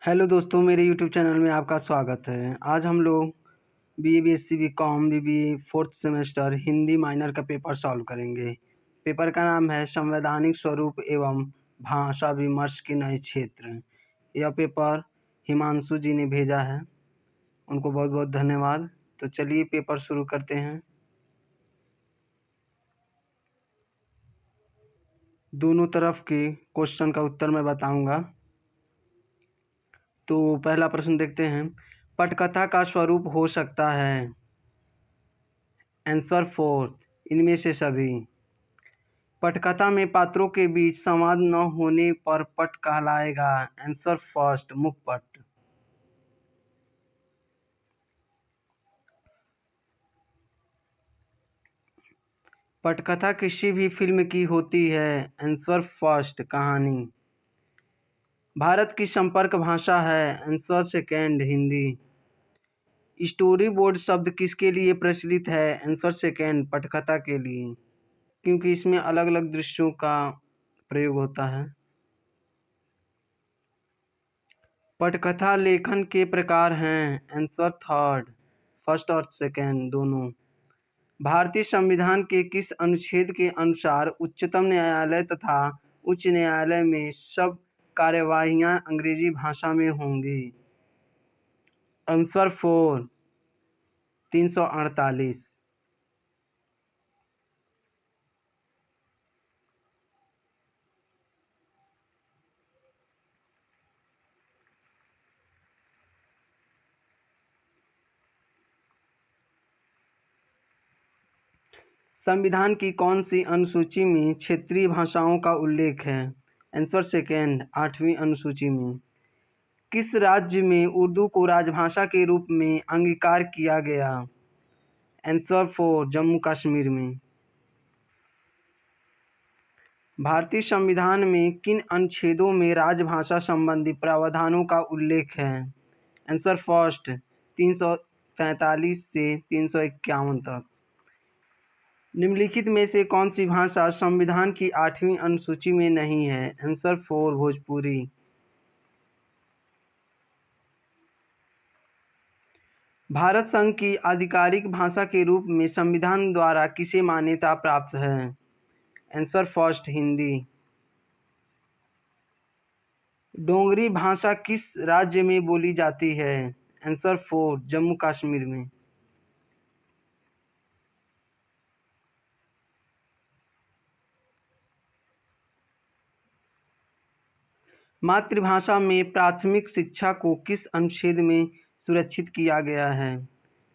Hello दोस्तों, मेरे YouTube channel में आपका स्वागत है। आज हम लोग BA BSc BCom BBA fourth semester Hindi minor का पेपर सॉल्व करेंगे। पेपर का नाम है संवैधानिक स्वरूप एवं भाषा विमर्श के नए क्षेत्र। यह पेपर हिमांशु जी ने भेजा है, उनको बहुत बहुत धन्यवाद। तो चलिए पेपर शुरू करते हैं। दोनों तरफ के क्वेश्चन का उत्तर मैं बताऊंगा। तो पहला प्रश्न देखते हैं। पटकथा का स्वरूप हो सकता है। आंसर फोर्थ, इनमें से सभी। पटकथा में पात्रों के बीच संवाद न होने पर पट कहलाएगा। आंसर फर्स्ट, मुखपट। पटकथा किसी भी फिल्म की होती है। आंसर फर्स्ट, कहानी। भारत की संपर्क भाषा है। Answer second, Hindi. Story board शब्द किसके लिए प्रचलित है। आंसर सेकेंड, पटकथा के लिए, क्योंकि इसमें अलग अलग दृश्यों का प्रयोग होता है। पटकथा लेखन के प्रकार हैं। आंसर थर्ड, फर्स्ट और सेकेंड दोनों। भारतीय संविधान के किस अनुच्छेद के अनुसार उच्चतम न्यायालय तथा उच्च न्यायालय में सब कार्यवाहियां अंग्रेजी भाषा में होंगी। Answer four, 348। संविधान की कौन सी अनुसूची में क्षेत्रीय भाषाओं का उल्लेख है। आंसर सेकेंड, 8वीं अनुसूची में। किस राज्य में उर्दू को राजभाषा के रूप में अंगीकार किया गया। आंसर फोर, जम्मू कश्मीर में। भारतीय संविधान में किन अनुच्छेदों में राजभाषा संबंधी प्रावधानों का उल्लेख है। आंसर फर्स्ट, 343 से 351 तक। निम्नलिखित में से कौन सी भाषा संविधान की 8वीं अनुसूची में नहीं है। Answer four, Bhojpuri. भारत संघ की आधिकारिक भाषा के रूप में संविधान द्वारा किसे मान्यता प्राप्त है। Answer first, Hindi. डोगरी भाषा किस राज्य में बोली जाती है। आंसर फोर, जम्मू कश्मीर में। मातृभाषा में प्राथमिक शिक्षा को किस अनुच्छेद में सुरक्षित किया गया है।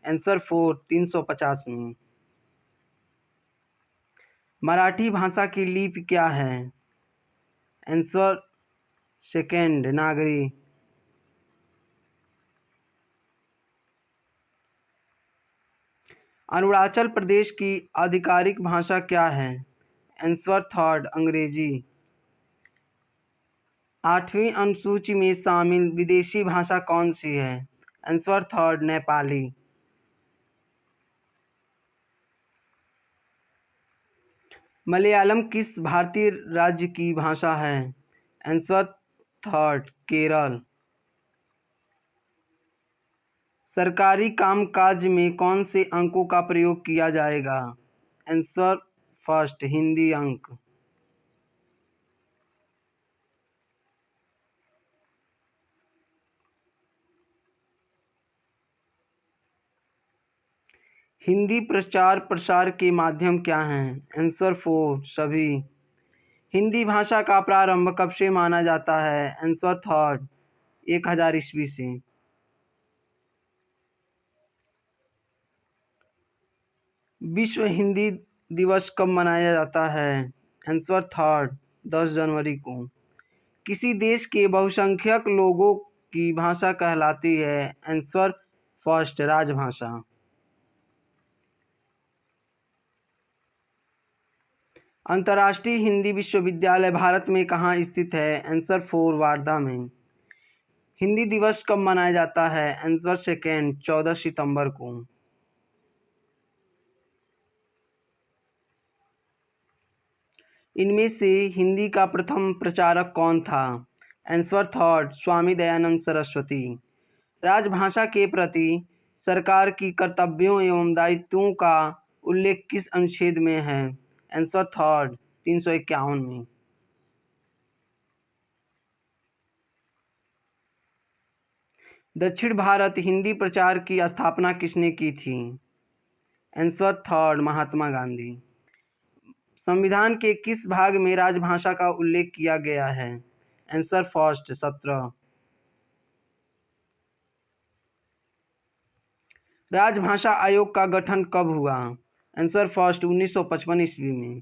आंसर फोर, 350 में। मराठी भाषा की लिपि क्या है। आंसर सेकेंड, नागरी। अरुणाचल प्रदेश की आधिकारिक भाषा क्या है। आंसर थर्ड, अंग्रेजी। 8वीं अनुसूची में शामिल विदेशी भाषा कौन सी है। Answer third, Nepali. मलयालम किस भारतीय राज्य की भाषा है। Answer third, Kerala. सरकारी कामकाज में कौन से अंकों का प्रयोग किया जाएगा। आंसर फर्स्ट, हिंदी अंक। हिंदी प्रचार प्रसार के माध्यम क्या हैं। आंसर फोर, सभी। हिंदी भाषा का प्रारंभ कब से माना जाता है। आंसर थर्ड, 1000 ईस्वी से। विश्व हिंदी दिवस कब मनाया जाता है। आंसर थर्ड, 10 जनवरी को। किसी देश के बहुसंख्यक लोगों की भाषा कहलाती है। आंसर फर्स्ट, राजभाषा। अंतर्राष्ट्रीय हिंदी विश्वविद्यालय भारत में कहाँ स्थित है। आंसर फोर, वार्धा में। हिंदी दिवस कब मनाया जाता है। आंसर सेकेंड, 14 सितंबर को। इनमें से हिंदी का प्रथम प्रचारक कौन था। Answer third Swami Dayanand Saraswati. राजभाषा के प्रति सरकार की कर्तव्यों एवं दायित्वों का उल्लेख किस अनुच्छेद में है? आंसर थर्ड 351 में। दक्षिण भारत हिंदी प्रचार की स्थापना किसने की थी? Answer third Mahatma Gandhi. संविधान के किस भाग में राजभाषा का उल्लेख किया गया है? Answer first 17। राजभाषा आयोग का गठन कब हुआ? आंसर फर्स्ट 1955 ईस्वी में।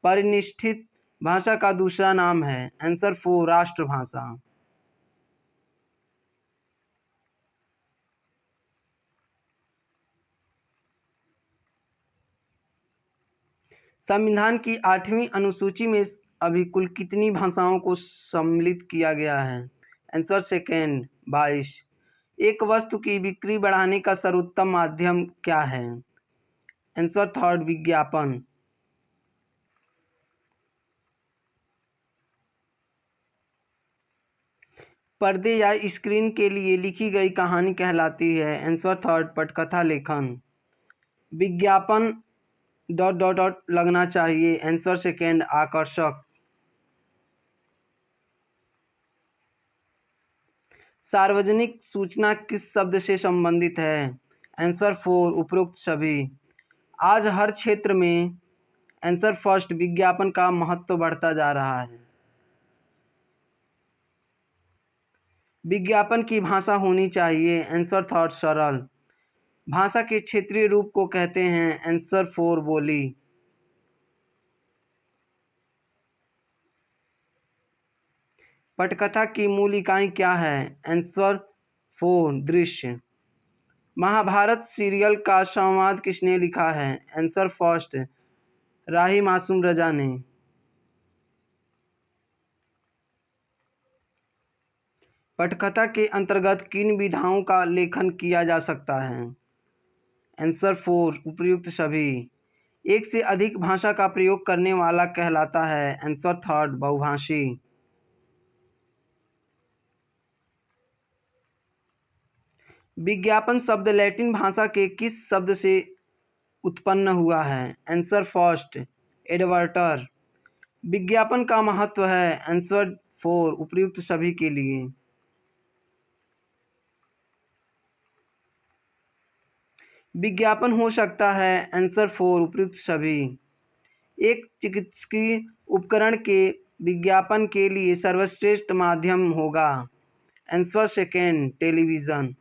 परिनिष्ठित भाषा का दूसरा नाम है? आंसर फोर राष्ट्रभाषा। संविधान की 8वीं अनुसूची में अभी कुल कितनी भाषाओं को सम्मिलित किया गया है? Answer second 22। एक वस्तु की बिक्री बढ़ाने का सर्वोत्तम माध्यम क्या है? आंसर थर्ड विज्ञापन। पर्दे या स्क्रीन के लिए लिखी गई कहानी कहलाती है? आंसर थर्ड पटकथा लेखन। विज्ञापन ... लगना चाहिए? आंसर सेकेंड आकर्षक। सार्वजनिक सूचना किस शब्द से संबंधित है? आंसर फोर उपरोक्त सभी। आज हर क्षेत्र में आंसर फर्स्ट विज्ञापन का महत्व बढ़ता जा रहा है। विज्ञापन की भाषा होनी चाहिए? आंसर थर्ड सरल। भाषा के क्षेत्रीय रूप को कहते हैं? आंसर फोर बोली। पटकथा की मूल इकाई क्या है? आंसर फोर दृश्य। महाभारत सीरियल का संवाद किसने लिखा है? आंसर फर्स्ट राही मासूम रजा ने। पटकथा के अंतर्गत किन विधाओं का लेखन किया जा सकता है? आंसर फोर उपर्युक्त सभी। एक से अधिक भाषा का प्रयोग करने वाला कहलाता है? आंसर थर्ड बहुभाषी। विज्ञापन शब्द लैटिन भाषा के किस शब्द से उत्पन्न हुआ है? आंसर फर्स्ट एडवर्टर। विज्ञापन का महत्व है? आंसर फोर उपर्युक्त सभी के लिए। विज्ञापन हो सकता है? आंसर फोर उपर्युक्त सभी। एक चिकित्सकीय उपकरण के विज्ञापन के लिए सर्वश्रेष्ठ माध्यम होगा? Answer second television.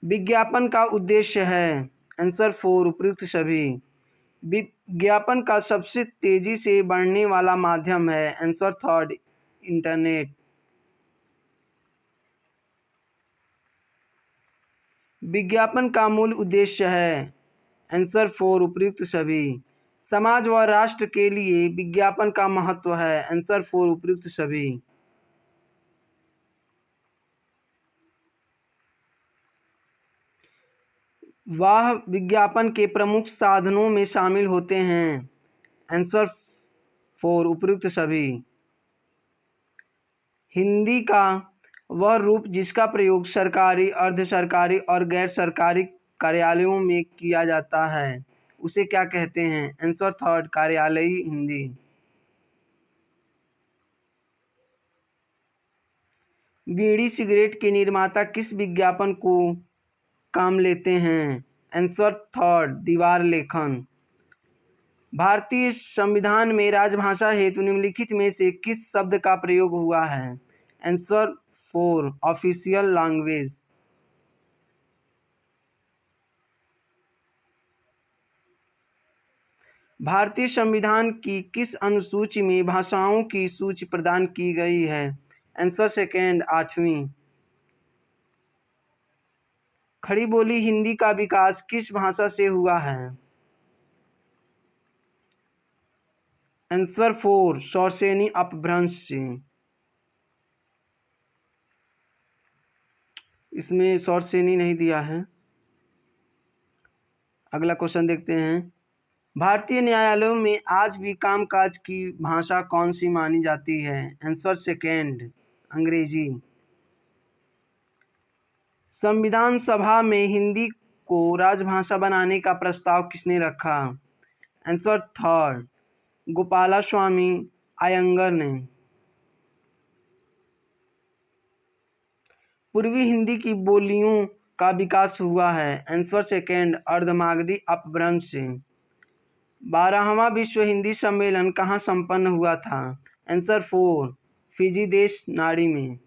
विज्ञापन का उद्देश्य है? आंसर फोर उपर्युक्त सभी। विज्ञापन का सबसे तेजी से बढ़ने वाला माध्यम है? Answer third internet. विज्ञापन का मूल उद्देश्य है? आंसर फोर उपर्युक्त सभी। समाज व राष्ट्र के लिए विज्ञापन का महत्व है? आंसर फोर उपर्युक्त सभी। वह विज्ञापन के प्रमुख साधनों में शामिल होते हैं? आंसर फोर उपर्युक्त सभी। हिंदी का वह रूप जिसका प्रयोग सरकारी, अर्ध सरकारी और गैर सरकारी कार्यालयों में किया जाता है उसे क्या कहते हैं? आंसर थर्ड कार्यालयी हिंदी। बीड़ी सिगरेट के निर्माता किस विज्ञापन को काम लेते हैं? आंसर थर्ड दीवार लेखन। भारतीय संविधान में राजभाषा हेतु निम्नलिखित में से किस शब्द का प्रयोग हुआ है? Answer four official language. भारतीय संविधान की किस अनुसूची में भाषाओं की सूची प्रदान की गई है? आंसर सेकेंड 8वीं। खड़ी बोली हिंदी का विकास किस भाषा से हुआ है? आंसर फोर शौरसेनी अपभ्रंश से। इसमें शौरसेनी नहीं दिया है। अगला क्वेश्चन देखते हैं। भारतीय न्यायालयों में आज भी कामकाज की भाषा कौन सी मानी जाती है? आंसर सेकेंड, अंग्रेजी। संविधान सभा में हिंदी को राजभाषा बनाने का प्रस्ताव किसने रखा? आंसर थर्ड, गोपालास्वामी अयंगर ने। पूर्वी हिंदी की बोलियों का विकास हुआ है? आंसर सेकेंड, अर्धमागधी अपभ्रंश से। 12वां विश्व हिंदी सम्मेलन कहाँ संपन्न हुआ था? आंसर फोर, फिजी देश नाड़ी में।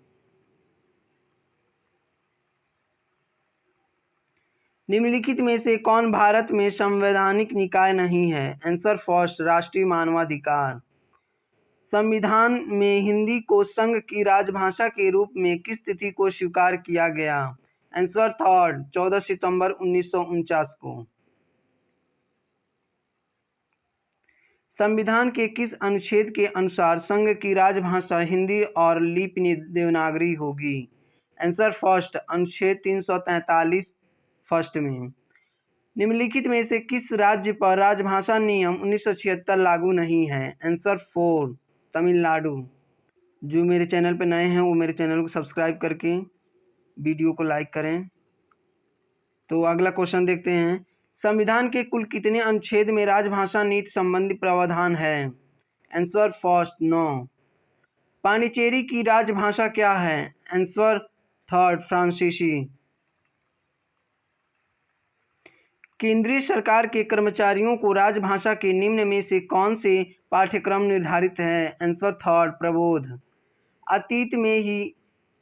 निम्नलिखित में से कौन भारत में संवैधानिक निकाय नहीं है? आंसर फर्स्ट, राष्ट्रीय मानवाधिकार। संविधान में हिंदी को संघ की राजभाषा के रूप में किस तिथि को स्वीकार किया गया? आंसर थर्ड, 14 सितंबर 1949 को। संविधान के किस अनुच्छेद के अनुसार संघ की राजभाषा हिंदी और लिपि देवनागरी होगी? आंसर फर्स्ट, अनुच्छेद 343 फर्स्ट में। निम्नलिखित में से किस राज्य पर राजभाषा नियम 1976 लागू नहीं है? Answer four, Tamil Nadu. जो मेरे चैनल पर नए हैं वो मेरे चैनल को सब्सक्राइब करके वीडियो को लाइक करें। तो अगला क्वेश्चन देखते हैं। संविधान के कुल कितने अनुच्छेद में राजभाषा नीति संबंधी प्रावधान है? Answer first, 9। पांडिचेरी की राजभाषा क्या है? आंसर थर्ड, फ्रांसीसी। केंद्रीय सरकार के कर्मचारियों को राजभाषा के निम्न में से कौन से पाठ्यक्रम निर्धारित है? Answer third, Prabodh. अतीत में ही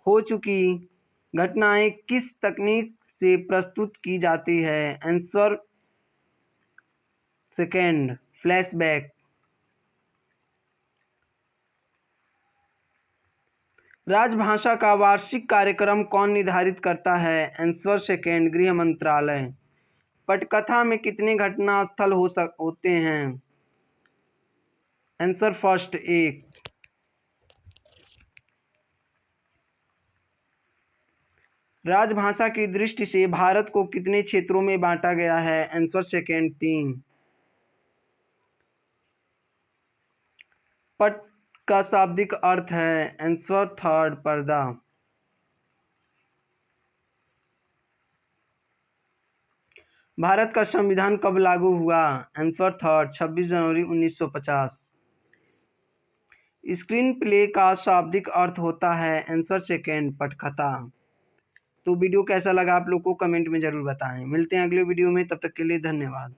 हो चुकी घटनाएं किस तकनीक से प्रस्तुत की जाती है? Answer second, flashback. राजभाषा का वार्षिक कार्यक्रम कौन निर्धारित करता है? आंसर सेकेंड, गृह मंत्रालय। पटकथा में कितने घटना स्थल होते हैं? Answer first, 1। राजभाषा की दृष्टि से भारत को कितने क्षेत्रों में बांटा गया है? Answer second, 3। पट का शाब्दिक अर्थ है? आंसर थर्ड, पर्दा। भारत का संविधान कब लागू हुआ? आंसर थर्ड, 26 जनवरी 1950। स्क्रीन प्ले का शाब्दिक अर्थ होता है? आंसर सेकेंड, पटकथा। तो वीडियो कैसा लगा आप लोग को कमेंट में ज़रूर बताएं। मिलते हैं अगले वीडियो में, तब तक के लिए धन्यवाद।